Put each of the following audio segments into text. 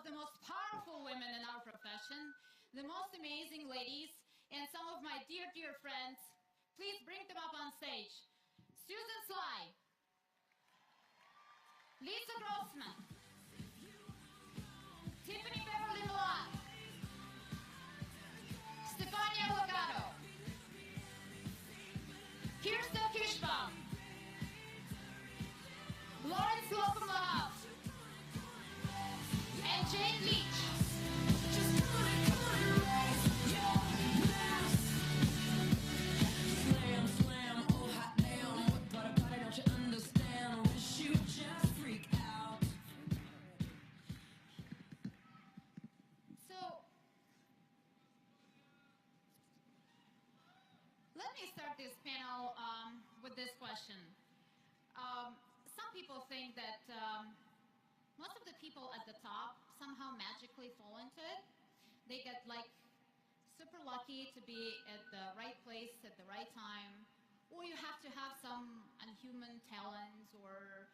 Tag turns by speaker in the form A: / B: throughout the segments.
A: the most powerful women in our profession, the most amazing ladies, and some of my dear, dear friends. Please bring them up on stage. Susan Sly, Lisa Grossman, Tiffany Beverly Milan, Stefania Logatto, Kirsten Kirschbaum, Lawrence Lokomlahav, and Jane Leach. Slam, slam, oh hot damn, what part about it don't you understand? Wish you just freak out. So, let me start this panel with this question. Some people think that most of the people at the top somehow magically fall into it. They get like super lucky to be at the right place at the right time, or you have to have some unhuman talents or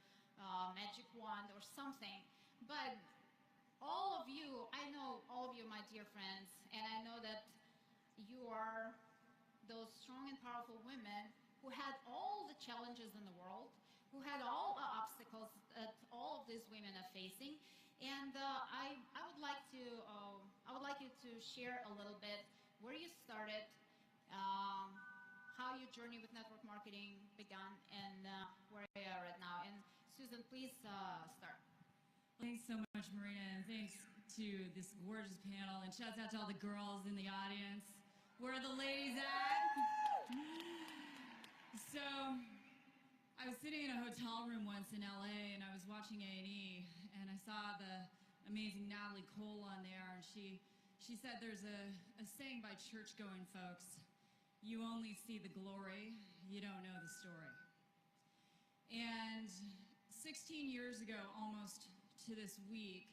A: magic wand or something. But all of you, I know all of you, my dear friends, and I know that you are those strong and powerful women who had all the challenges in the world, who had all the obstacles that all of these women are facing. And I would like you to share a little bit where you started, how your journey with network marketing began, and where you are right now. And Susan, please start.
B: Thanks so much, Marina, and thanks to this gorgeous panel, and shouts out to all the girls in the audience. Where are the ladies at? So, I was sitting in a hotel room once in LA, and I was watching A&E, and I saw the amazing Natalie Cole on there, and she said there's a saying by church-going folks, you only see the glory, you don't know the story. And 16 years ago, almost to this week,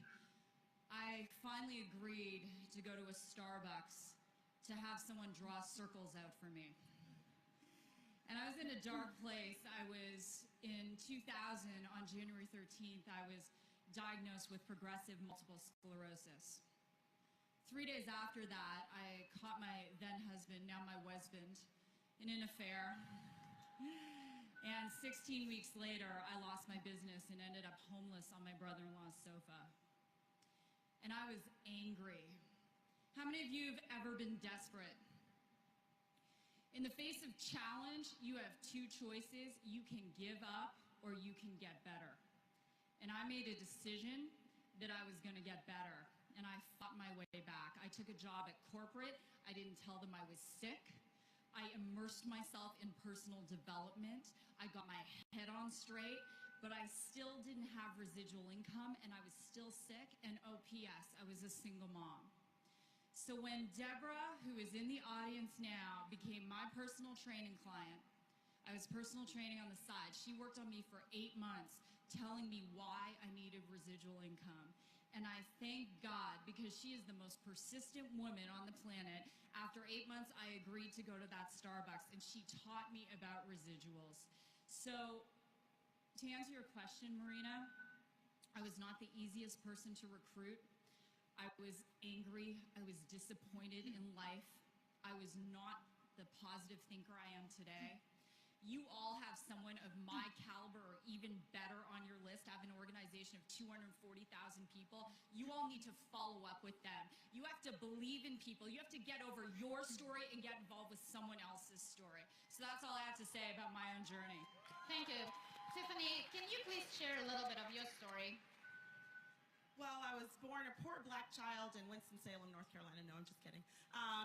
B: I finally agreed to go to a Starbucks to have someone draw circles out for me. And I was in a dark place. I was in 2000, on January 13th, I was diagnosed with progressive multiple sclerosis. 3 days after that, I caught my then husband, now my husband, in an affair. And 16 weeks later, I lost my business and ended up homeless on my brother-in-law's sofa. And I was angry. How many of you have ever been desperate? In the face of challenge, you have two choices. You can give up or you can get better. And I made a decision that I was going to get better, and I fought my way back. I took a job at corporate. I didn't tell them I was sick. I immersed myself in personal development. I got my head on straight, but I still didn't have residual income, and I was still sick, and oh, P.S., I was a single mom. So when Deborah, who is in the audience now, became my personal training client, I was personal training on the side. She worked on me for 8 months, telling me why I needed residual income. And I thank God, because she is the most persistent woman on the planet. After 8 months, I agreed to go to that Starbucks, and she taught me about residuals. So to answer your question, Marina, I was not the easiest person to recruit. I was angry, I was disappointed in life. I was not the positive thinker I am today. You all have someone of my caliber or even better on your list. I have an organization of 240,000 people. You all need to follow up with them. You have to believe in people. You have to get over your story and get involved with someone else's story. So that's all I have to say about my own journey.
A: Thank you. Tiffany, can you please share a little bit of your story?
C: Well, I was born a poor black child in Winston-Salem, North Carolina. No, I'm just kidding.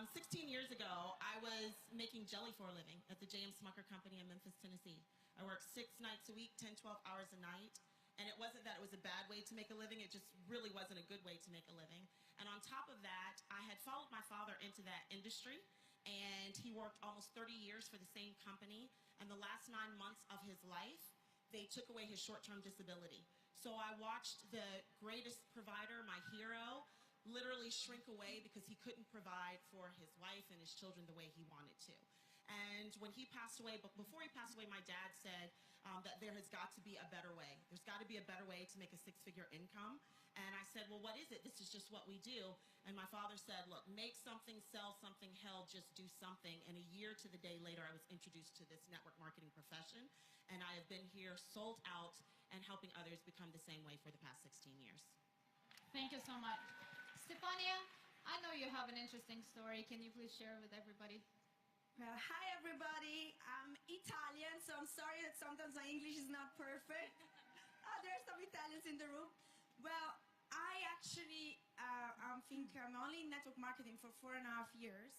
C: 16 years ago, I was making jelly for a living at the J.M. Smucker Company in Memphis, Tennessee. I worked 6 nights a week, 10, 12 hours a night. And it wasn't that it was a bad way to make a living. It just really wasn't a good way to make a living. And on top of that, I had followed my father into that industry. And he worked almost 30 years for the same company. And the last 9 months of his life, they took away his short-term disability. So I watched the greatest provider, my hero, literally shrink away because he couldn't provide for his wife and his children the way he wanted to. And when he passed away, but before he passed away, my dad said that there has got to be a better way. There's got to be a better way to make a 6-figure income. And I I said, well, what is it? This is just what we do. And my father said, look, make something, sell something, hell, just do something. And a year to the day later, I was introduced to this network marketing profession. And I have been here, sold out, and helping others become the same way for the past 16 years.
A: Thank you so much. Stefania, I know you have an interesting story. Can you please share with everybody?
D: Well, hi everybody. I'm Italian, so I'm sorry that sometimes my English is not perfect. There are some Italians in the room. Well, I actually think I'm only in network marketing for 4.5 years,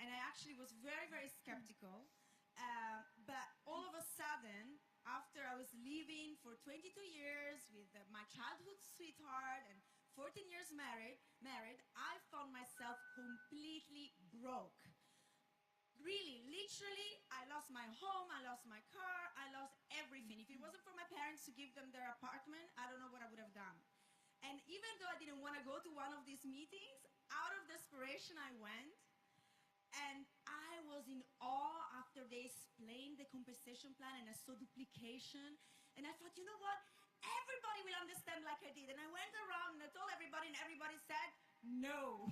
D: and I actually was very, very skeptical. But all of a sudden, after I was living for 22 years with my childhood sweetheart and 14 years married, I found myself completely broke. Really, literally, I lost my home, I lost my car, I lost everything. If it wasn't for my parents to give them their apartment, I don't know what I would have done. And even though I didn't want to go to one of these meetings, out of desperation I went, and I was in awe after they explained the compensation plan, and I saw duplication, and I thought, you know what, everybody will understand like I did. And I went around and I told everybody, and everybody said, no.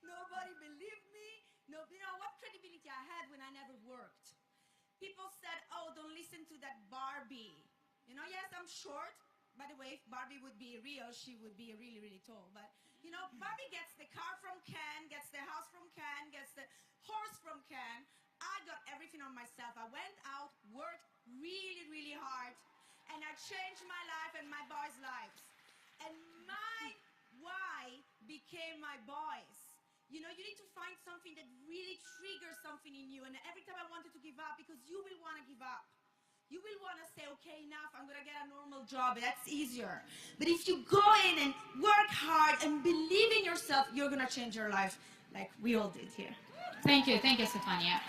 D: Nobody believed me. No, you know what credibility I had when I never worked. People said, oh, don't listen to that Barbie. You know, yes, I'm short. By the way, if Barbie would be real, she would be really, really tall. But, you know, Barbie gets the car from Ken, gets the house from Ken, gets the horse from Ken. I got everything on myself. I went out, worked really, really hard, and I changed my life and my boys' lives. And my why became my boys. You know, you need to find something that really triggers something in you. And every time I wanted to give up, because you will want to give up. You will want to say, okay, enough, I'm going to get a normal job. That's easier. But if you go in and work hard and believe in yourself, you're going to change your life like we all did here.
A: Thank you, Stefania.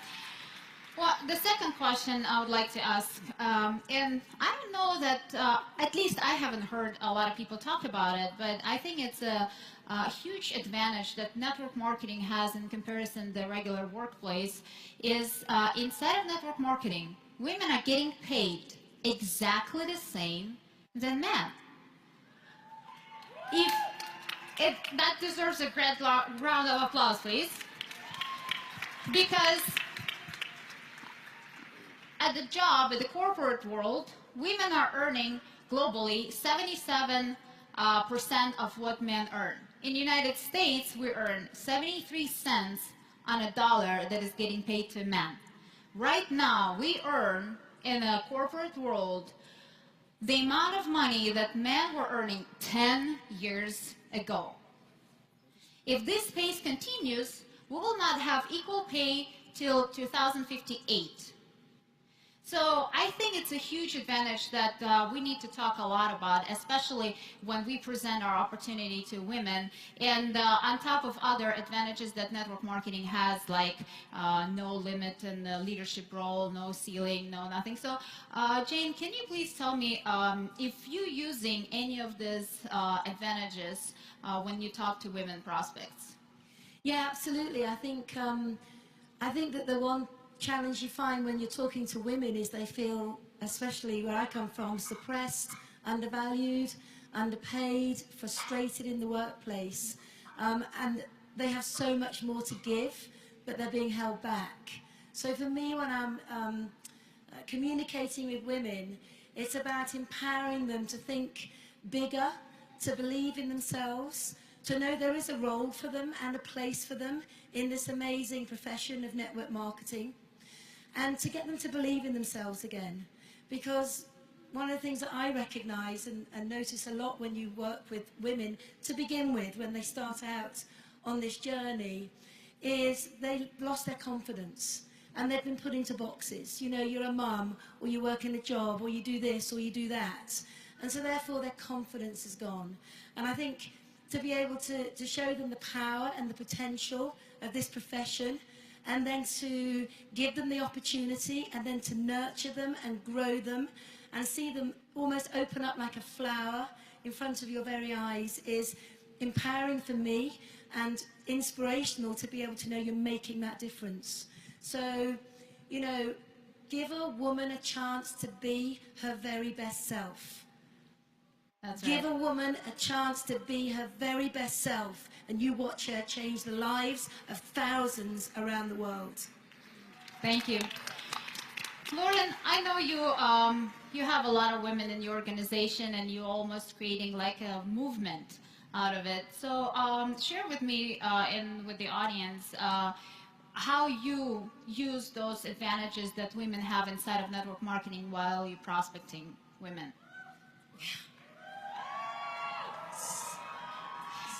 A: Well, the second question I would like to ask, and I don't know that, at least I haven't heard a lot of people talk about it, but I think it's a huge advantage that network marketing has in comparison to the regular workplace is inside of network marketing, women are getting paid exactly the same than men. That deserves a great round of applause, please. Because at the job, in the corporate world, women are earning globally 77% of what men earn. In the United States, we earn 73 cents on a dollar that is getting paid to men. Right now, we earn in a corporate world the amount of money that men were earning 10 years ago. If this pace continues, we will not have equal pay till 2058. So I think it's a huge advantage that we need to talk a lot about, especially when we present our opportunity to women. And on top of other advantages that network marketing has, like no limit in the leadership role, no ceiling, no nothing. So Jane, can you please tell me if you're using any of these advantages when you talk to women prospects?
D: Yeah, absolutely. I think that the one challenge you find when you're talking to women is they feel, especially where I come from, suppressed, undervalued, underpaid, frustrated in the workplace, and they have so much more to give, but they're being held back. So for me, when I'm communicating with women, it's about empowering them to think bigger, to believe in themselves, to know there is a role for them and a place for them in this amazing profession of network marketing, and to get them to believe in themselves again. Because one of the things that I recognize and notice a lot when you work with women to begin with, when they start out on this journey, is they lost their confidence and they've been put into boxes. You know, you're a mum, or you work in a job, or you do this, or you do that. And so therefore their confidence is gone. And I think to be able to show them the power and the potential of this profession, and then to give them the opportunity, and then to nurture them and grow them and see them almost open up like a flower in front of your very eyes, is empowering for me and inspirational to be able to know you're making that difference. So, you know, give a woman a chance to be her very best self.
A: That's right.
D: Give a woman a chance to be her very best self, and you watch her change the lives of thousands around the world.
A: Thank you. Lauren, I know you have a lot of women in your organization, and you're almost creating like a movement out of it. So share with me and with the audience how you use those advantages that women have inside of network marketing while you're prospecting women.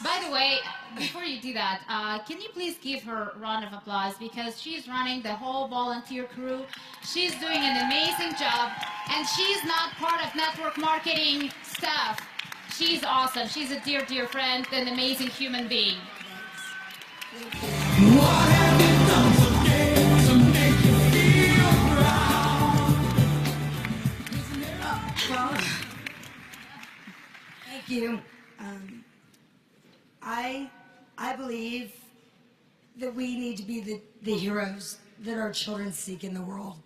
A: By the way, before you do that, can you please give her a round of applause, because she's running the whole volunteer crew. She's doing an amazing job, and she's not part of network marketing staff. She's awesome. She's a dear, dear friend, an amazing human being.
E: What have you done today to make you feel proud?
D: Well, thank you. I believe that we need to be the heroes that our children seek in the world.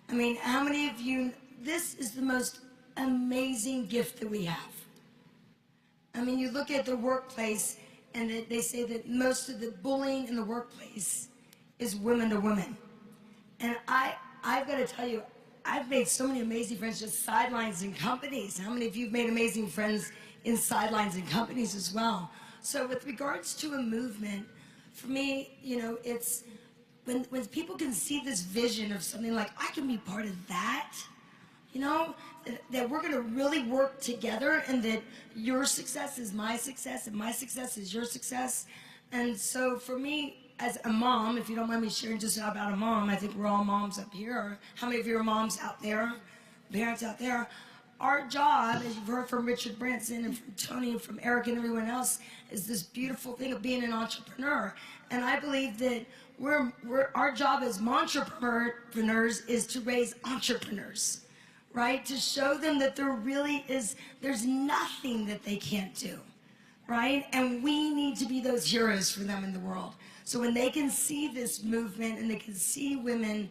D: I mean, how many of you, this is the most amazing gift that we have. I mean, you look at the workplace, and they say that most of the bullying in the workplace is women to women. And I've got to tell you, I've made so many amazing friends just sidelines in companies. How many of you have made amazing friends in sidelines in companies as well? So with regards to a movement, for me, you know, it's when people can see this vision of something like, I can be part of that, you know, that we're going to really work together, and that your success is my success and my success is your success. And so for me, as a mom, if you don't mind me sharing just about a mom, I think we're all moms up here. How many of you are moms out there, parents out there? Our job, as you've heard from Richard Branson and from Tony and from Eric and everyone else, is this beautiful thing of being an entrepreneur. And I believe that our job as entrepreneurs is to raise entrepreneurs, right? To show them that there's nothing that they can't do, right? And we need to be those heroes for them in the world. So when they can see this movement and they can see women,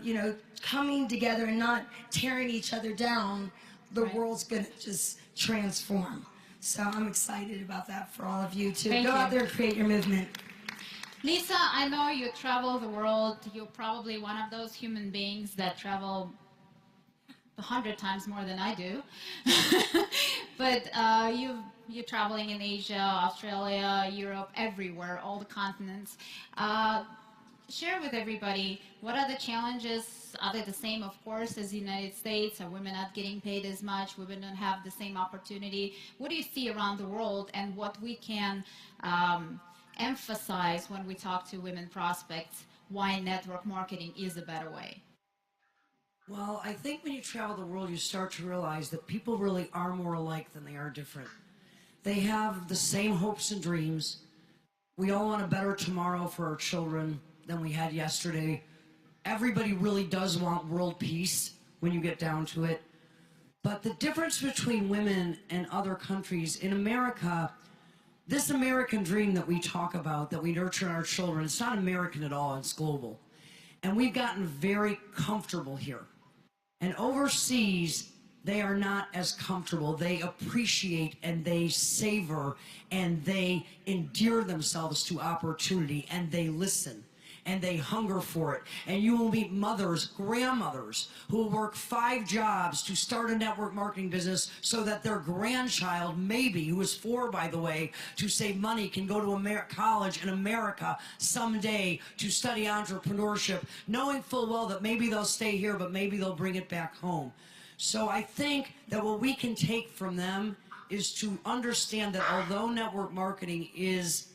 D: you know, coming together and not tearing each other down, the world's going to just transform. So I'm excited about that for all of you to go out there and create your movement.
A: Lisa, I know you travel the world. You're probably one of those human beings that travel 100 times more than I do. But you're traveling in Asia, Australia, Europe, everywhere, all the continents. Share with everybody, what are the challenges? Are they the same, of course, as the United States? Are women not getting paid as much? Women don't have the same opportunity? What do you see around the world, and what we can emphasize when we talk to women prospects, why network marketing is a better way?
F: Well, I think when you travel the world, you start to realize that people really are more alike than they are different. They have the same hopes and dreams. We all want a better tomorrow for our children than we had yesterday. Everybody really does want world peace when you get down to it. But the difference between women and other countries, in America, this American dream that we talk about, that we nurture in our children, it's not American at all, it's global. And we've gotten very comfortable here. And overseas, they are not as comfortable. They appreciate and they savor and they endear themselves to opportunity, and they listen and they hunger for it. And you will meet mothers, grandmothers, who will work 5 jobs to start a network marketing business so that their grandchild, maybe, who is 4, by the way, to save money, can go to college in America someday to study entrepreneurship, knowing full well that maybe they'll stay here, but maybe they'll bring it back home. So I think that what we can take from them is to understand that although network marketing is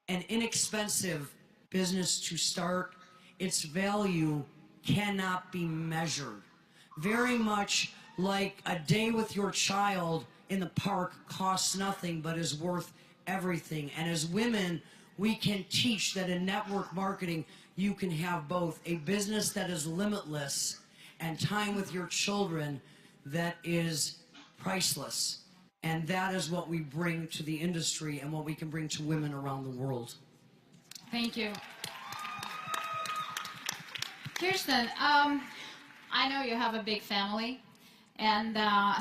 F: an inexpensive business to start, its value cannot be measured. Very much like a day with your child in the park costs nothing but is worth everything. And as women, we can teach that in network marketing, you can have both a business that is limitless and time with your children that is priceless. And that is what we bring to the industry and what we can bring to women around the world.
A: Thank you. Kirsten, I know you have a big family, And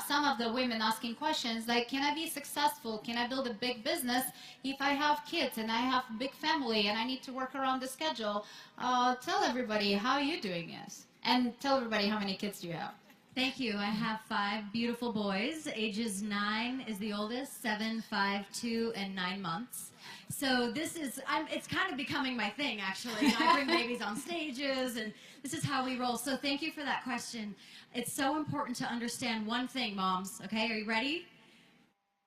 A: some of the women asking questions like, can I be successful? Can I build a big business if I have kids and I have a big family and I need to work around the schedule? Tell everybody how you're doing this. And tell everybody how many kids do you have.
B: Thank you. I have 5 beautiful boys. Ages 9 is the oldest, 7, 5, 2, and 9 months. So this is, it's kind of becoming my thing, actually. You know, I bring babies on stages, and this is how we roll. So thank you for that question. It's so important to understand one thing, moms. Okay, are you ready?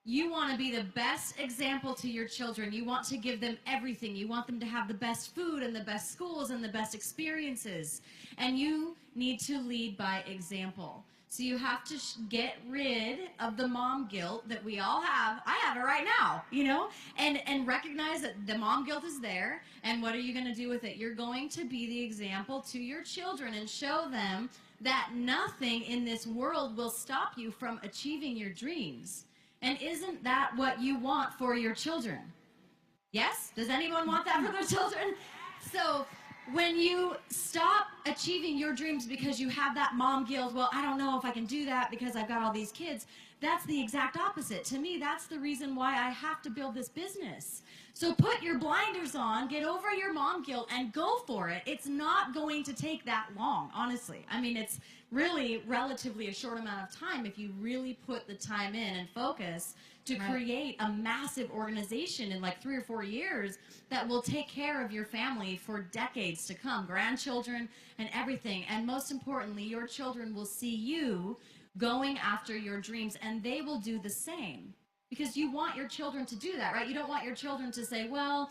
B: You want to be the best example to your children. You want to give them everything. You want them to have the best food and the best schools and the best experiences. And you need to lead by example. So you have to get rid of the mom guilt that we all have. I have it right now, you know, and recognize that the mom guilt is there. And what are you going to do with it? You're going to be the example to your children and show them that nothing in this world will stop you from achieving your dreams. And isn't that what you want for your children? Yes? Does anyone want that for their children? So when you stop achieving your dreams because you have that mom guilt, well, I don't know if I can do that because I've got all these kids, that's the exact opposite. To me, that's the reason why I have to build this business. So put your blinders on, get over your mom guilt, and go for it. It's not going to take that long, honestly. I mean, it's really relatively a short amount of time if you really put the time in and focus to create a massive organization in like 3 or 4 years that will take care of your family for decades to come, grandchildren and everything. And most importantly, your children will see you going after your dreams, and they will do the same. Because you want your children to do that, right? You don't want your children to say, well,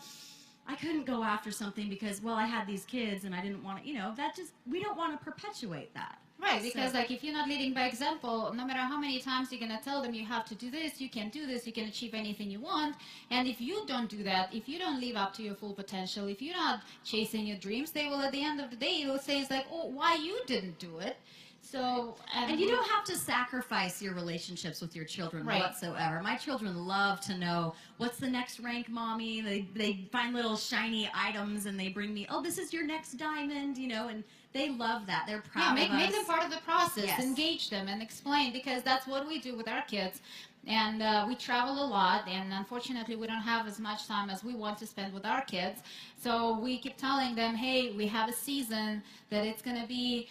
B: I couldn't go after something because, well, I had these kids and I didn't want to, you know, that just, we don't want to perpetuate that.
A: Right, because like if you're not leading by example, no matter how many times you're going to tell them you have to do this, you can do this, you can achieve anything you want. And if you don't do that, if you don't live up to your full potential, if you're not chasing your dreams, they will at the end of the day, will say, it's like, oh, why you didn't do it? So,
B: and you don't have to sacrifice your relationships with your children whatsoever. My children love to know, what's the next rank, mommy? They find little shiny items and they bring me, oh, this is your next diamond, you know, and they love that. They're proud of us.
A: Make them part of the process. Yes. Engage them and explain, because that's what we do with our kids. And we travel a lot, and unfortunately we don't have as much time as we want to spend with our kids. So we keep telling them, hey, we have a season that it's going to be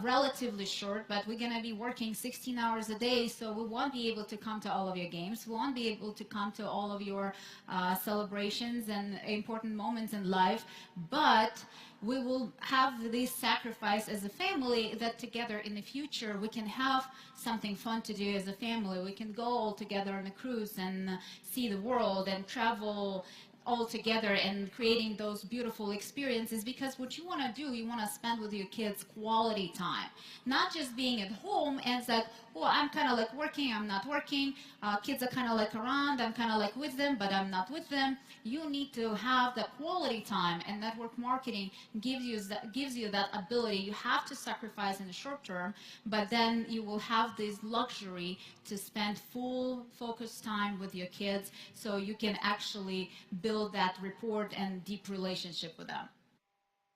A: relatively short, but we're going to be working 16 hours a day, so we won't be able to come to all of your games. We won't be able to come to all of your celebrations and important moments in life, but we will have this sacrifice as a family that together in the future we can have something fun to do as a family. We can go all together on a cruise and see the world and travel all together and creating those beautiful experiences, because what you want to do, you want to spend with your kids quality time, not just being at home and it's like, oh, I'm kind of like working, I'm not working, kids are kind of like around, I'm kind of like with them, but I'm not with them. You need to have the quality time, and network marketing gives you that ability. You have to sacrifice in the short term, but then you will have this luxury to spend full focused time with your kids, so you can actually build that rapport and deep relationship with them.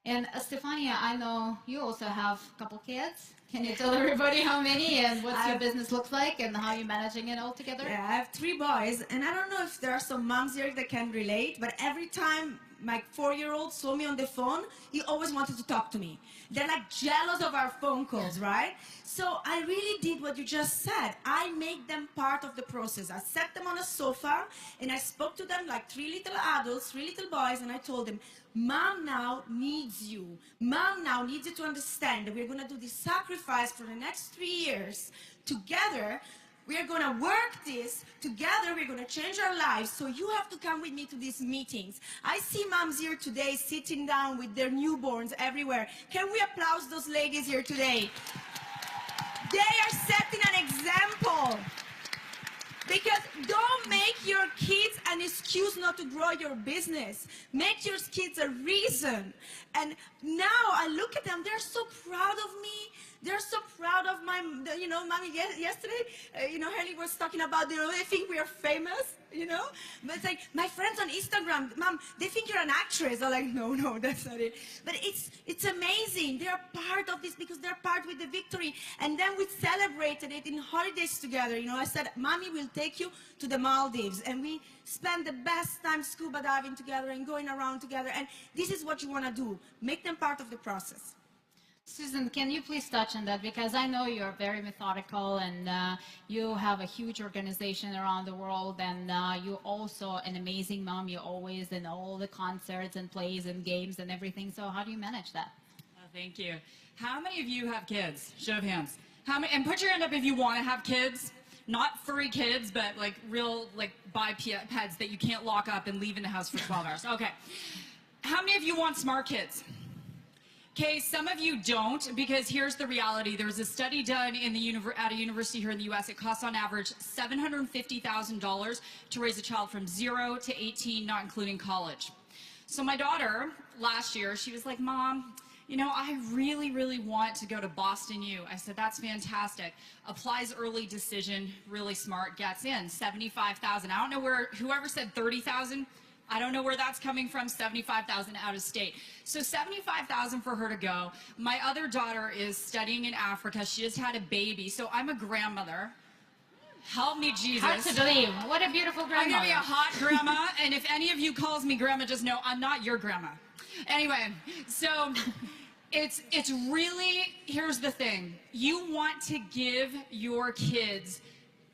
A: And Stefania, I know you also have a couple kids. Can you tell everybody how many and what your business looks like and how you're managing it all together?
D: Yeah, I have 3 boys, and I don't know if there are some moms here that can relate, but every time my 4-year-old saw me on the phone, he always wanted to talk to me. They're like jealous of our phone calls, right? So I really did what you just said. I make them part of the process. I set them on a sofa and I spoke to them like 3 little adults, 3 little boys, and I told them, Mom now needs you. Mom now needs you to understand that we're going to do this sacrifice for the next 3 years. Together, we are going to work this. Together, we're going to change our lives. So you have to come with me to these meetings. I see moms here today sitting down with their newborns everywhere. Can we applaud those ladies here today? They are setting an example. Because don't make your kids an excuse not to grow your business. Make your kids a reason. And now I look at them, they're so proud of me. They're so proud of my, you know, mommy. Yesterday, you know, Haley was talking about, you know, they think we are famous, you know. But it's like, my friends on Instagram, Mom, they think you're an actress. I'm like, no, no, that's not it. But it's amazing. They are part of this because they're part with the victory. And then we celebrated it in holidays together. You know, I said, Mommy will take you to the Maldives. And we spend the best time scuba diving together and going around together. And this is what you want to do. Make them part of the process.
A: Susan, can you please touch on that? Because I know you're very methodical and you have a huge organization around the world, and you're also an amazing mom. You're always in all the concerts and plays and games and everything. So how do you manage that?
B: Oh, thank you. How many of you have kids? Show of hands. How many? And put your hand up if you want to have kids. Not furry kids, but like real like bipeds that you can't lock up and leave in the house for 12 hours. Okay. How many of you want smart kids? Okay, some of you don't, because here's the reality. There was a study done in the at a university here in the U.S. It costs on average $750,000 to raise a child from 0 to 18, not including college. So my daughter, last year, she was like, Mom, you know, I really, really want to go to Boston U. I said, that's fantastic. Applies early decision, really smart, gets in, $75,000. I don't know where, whoever said 30,000, I don't know where that's coming from, 75,000 out of state. So 75,000 for her to go. My other daughter is studying in Africa. She just had a baby. So I'm a grandmother. Help me, Jesus.
A: Hard to believe. What a beautiful grandmother.
B: I'm going to be a hot grandma. And if any of you calls me grandma, just know I'm not your grandma. Anyway, so it's really, here's the thing. You want to give your kids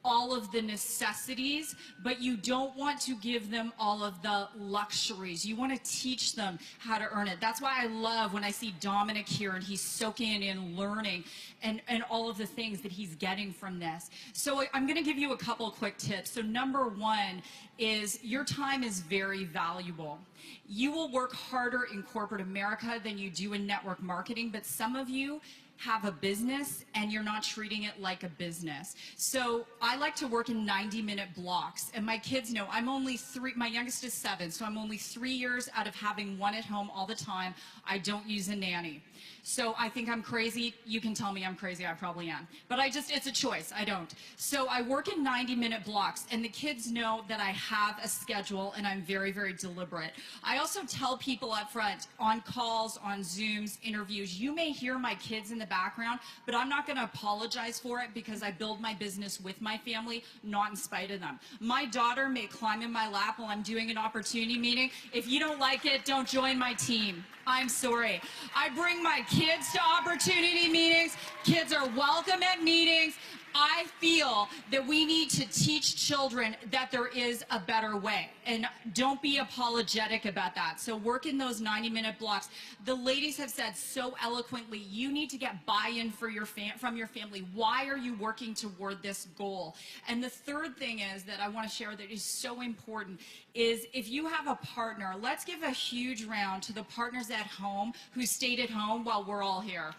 B: all of the necessities, but you don't want to give them all of the luxuries. You want to teach them how to earn it. That's why I love when I see Dominic here and he's soaking in learning and all of the things that he's getting from this. So I'm going to give you a couple quick tips. So number one is your time is very valuable. You will work harder in corporate America than you do in network marketing, but some of you have a business and you're not treating it like a business. So I like to work in 90-minute blocks, and my kids know I'm only 3, my youngest is 7, so I'm only 3 years out of having one at home all the time. I don't use a nanny. So I think I'm crazy. You can tell me I'm crazy, I probably am. But it's a choice, I don't. So I work in 90-minute blocks, and the kids know that I have a schedule and I'm very, very deliberate. I also tell people up front, on calls, on Zooms, interviews, you may hear my kids in the background, but I'm not gonna apologize for it because I build my business with my family, not in spite of them. My daughter may climb in my lap while I'm doing an opportunity meeting. If you don't like it, don't join my team. I'm sorry. I bring my kids to opportunity meetings. Kids are welcome at meetings. I feel that we need to teach children that there is a better way, and don't be apologetic about that. So work in those 90-minute blocks. The ladies have said so eloquently, you need to get buy-in from your family. Why are you working toward this goal? And the third thing is that I want to share that is so important is if you have a partner, let's give a huge round to the partners at home who stayed at home while we're all here.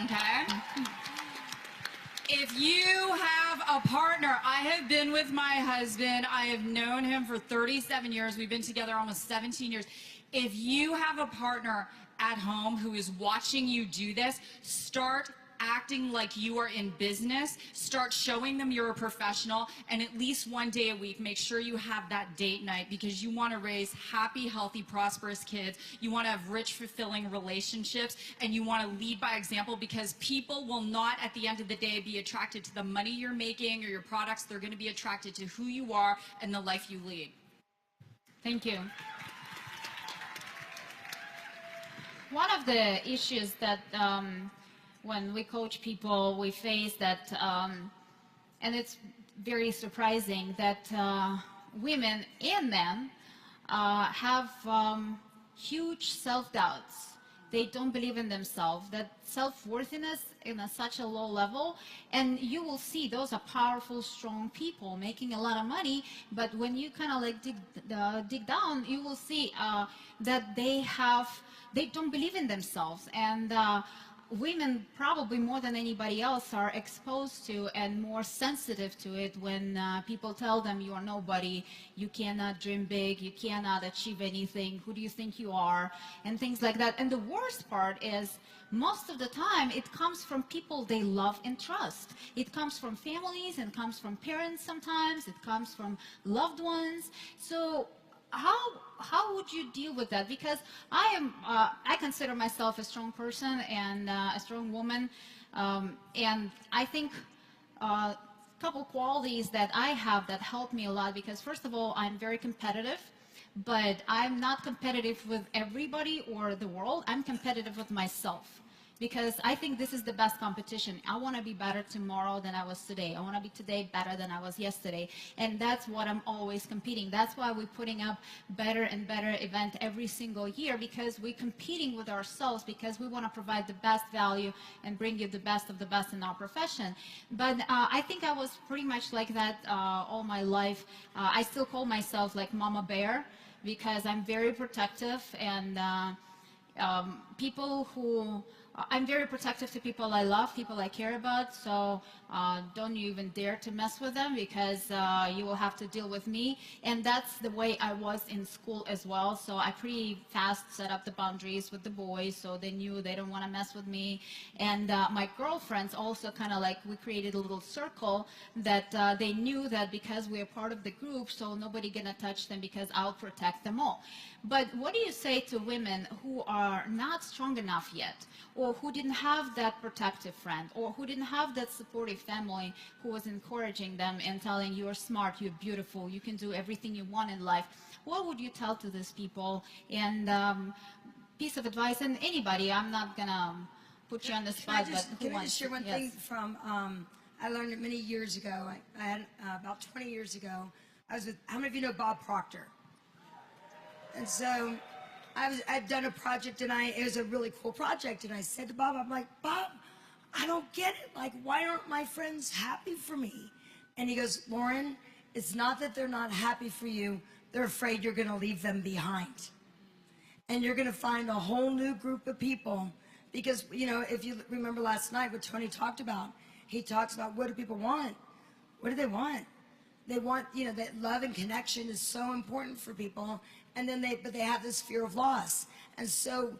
B: Okay? If you have a partner, I have been with my husband, I have known him for 37 years, we've been together almost 17 years. If you have a partner at home who is watching you do this, start acting like you are in business, start showing them you're a professional, and at least one day a week, make sure you have that date night because you want to raise happy, healthy, prosperous kids. You want to have rich, fulfilling relationships, and you want to lead by example because people will not, at the end of the day, be attracted to the money you're making or your products. They're going to be attracted to who you are and the life you lead.
A: Thank you. One of the issues that when we coach people, we face that, and it's very surprising that women and men have huge self-doubts. They don't believe in themselves, that self-worthiness in such a low level, and you will see those are powerful, strong people making a lot of money, but when you kind of like dig down, you will see that they don't believe in themselves. And women probably more than anybody else are exposed to and more sensitive to it when people tell them you are nobody, you cannot dream big, you cannot achieve anything, who do you think you are, and things like that. And the worst part is, most of the time it comes from people they love and trust. It comes from families, and comes from parents sometimes, it comes from loved ones. So how would you deal with that? Because I consider myself a strong person and a strong woman, and I think a couple qualities that I have that help me a lot, because first of all, I'm very competitive, but I'm not competitive with everybody or the world. I'm competitive with myself, because I think this is the best competition. I want to be better tomorrow than I was today. I want to be today better than I was yesterday. And that's what I'm always competing. That's why we're putting up better and better event every single year, because we're competing with ourselves, because we want to provide the best value and bring you the best of the best in our profession. But I think I was pretty much like that all my life. I still call myself like Mama Bear, because I'm very protective, and I'm very protective to people I love, people I care about, so don't you even dare to mess with them, because you will have to deal with me. And that's the way I was in school as well, so I pretty fast set up the boundaries with the boys, so they knew they don't want to mess with me. And my girlfriends also kind of like, we created a little circle that they knew that because we are part of the group, so nobody gonna touch them, because I'll protect them all. But what do you say to women who are not strong enough yet, or who didn't have that protective friend, or who didn't have that supportive family who was encouraging them and telling you are smart, you're beautiful, you can do everything you want in life? What would you tell to these people? And piece of advice, and anybody, I'm not gonna put you on the spot, but who
F: Can I
A: wants
F: just share
A: to?
F: one
A: Yes.
F: thing from, I learned it many years ago. I had, about 20 years ago, I was with, how many of you know Bob Proctor? And so I'd done a project, and it was a really cool project, and I said to Bob, I'm like, Bob, I don't get it. Like, why aren't my friends happy for me? And he goes, Lauren, it's not that they're not happy for you. They're afraid you're going to leave them behind. And you're going to find a whole new group of people. Because, you know, if you remember last night what Tony talked about, he talks about, what do people want? What do they want? They want, you know, that love and connection is so important for people. And then but they have this fear of loss. And so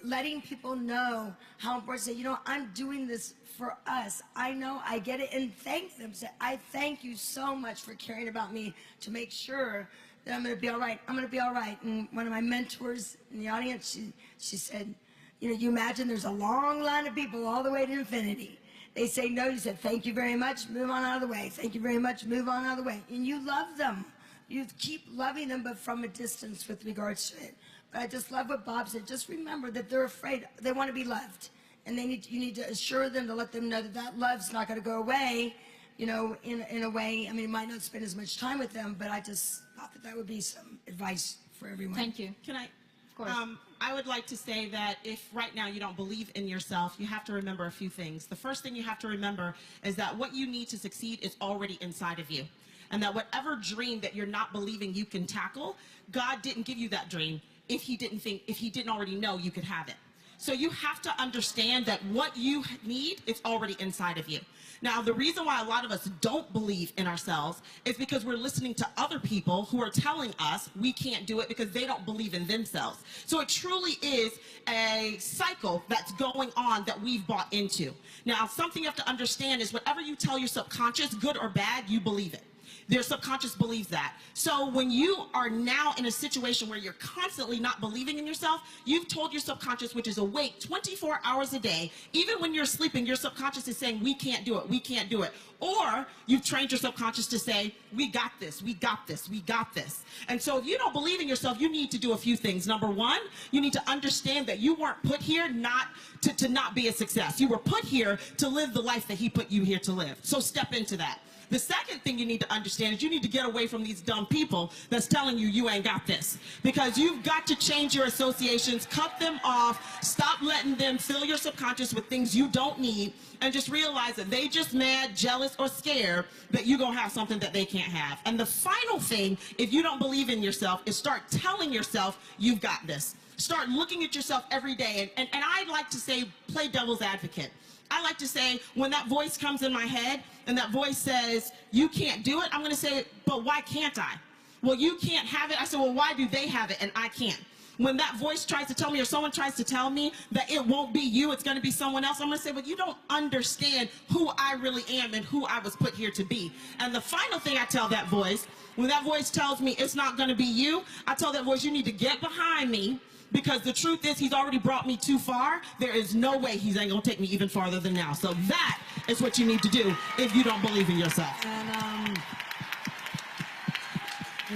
F: letting people know how important, say, you know, I'm doing this for us. I know, I get it, and thank them. Say, I thank you so much for caring about me, to make sure that I'm going to be all right. I'm going to be all right. And one of my mentors in the audience, she said, you know, you imagine there's a long line of people all the way to infinity. They say no, you said, thank you very much, move on out of the way. Thank you very much, move on out of the way. And you love them. You keep loving them, but from a distance with regards to it. But I just love what Bob said. Just remember that they're afraid. They want to be loved. And you need to assure them, to let them know that that love's not going to go away, you know, in a way. I mean, you might not spend as much time with them, but I just thought that would be some advice for everyone.
A: Thank you.
C: Can I?
A: Of course.
C: I would like to say that if right now you don't believe in yourself, you have to remember a few things. The first thing you have to remember is that what you need to succeed is already inside of you. And that whatever dream that you're not believing you can tackle, God didn't give you that dream if he didn't already know you could have it. So you have to understand that what you need is already inside of you. Now, the reason why a lot of us don't believe in ourselves is because we're listening to other people who are telling us we can't do it because they don't believe in themselves. So it truly is a cycle that's going on that we've bought into. Now, something you have to understand is whatever you tell your subconscious, good or bad, you believe it. Their subconscious believes that. So when you are now in a situation where you're constantly not believing in yourself, you've told your subconscious, which is awake 24 hours a day, even when you're sleeping, your subconscious is saying, we can't do it, we can't do it. Or you've trained your subconscious to say, we got this, we got this, we got this. And so if you don't believe in yourself, you need to do a few things. Number one, you need to understand that you weren't put here not to not be a success. You were put here to live the life that he put you here to live. So step into that. The second thing you need to understand is you need to get away from these dumb people that's telling you you ain't got this. Because you've got to change your associations, cut them off, stop letting them fill your subconscious with things you don't need, and just realize that they just mad, jealous, or scared that you're going to have something that they can't have. And the final thing, if you don't believe in yourself, is start telling yourself you've got this. start looking at yourself every day. And I like to say, play devil's advocate. I like to say, when that voice comes in my head and that voice says, you can't do it, I'm going to say, but why can't I? Well, you can't have it. I said, well, why do they have it and I can't? When that voice tries to tell me, or someone tries to tell me that it won't be you, it's going to be someone else, I'm going to say, well, you don't understand who I really am and who I was put here to be. And the final thing I tell that voice, when that voice tells me it's not going to be you, I tell that voice, you need to get behind me, because the truth is he's already brought me too far. There is no way he's ain't going to take me even farther than now. So that is what you need to do if you don't believe in yourself.
F: And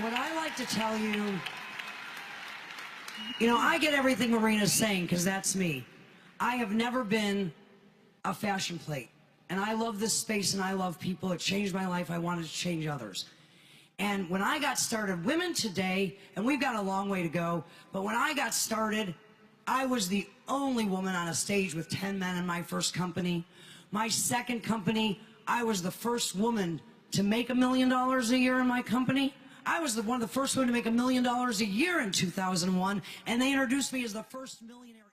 F: what I like to tell you, you know, I get everything Marina's saying because that's me. I have never been a fashion plate. And I love this space and I love people. It changed my life. I wanted to change others. And when I got started, women today, and we've got a long way to go, but when I got started, I was the only woman on a stage with 10 men in my first company. My second company, I was the first woman to make $1 million a year in my company. I was one of the first women to make $1 million a year in 2001, and they introduced me as the first millionaire.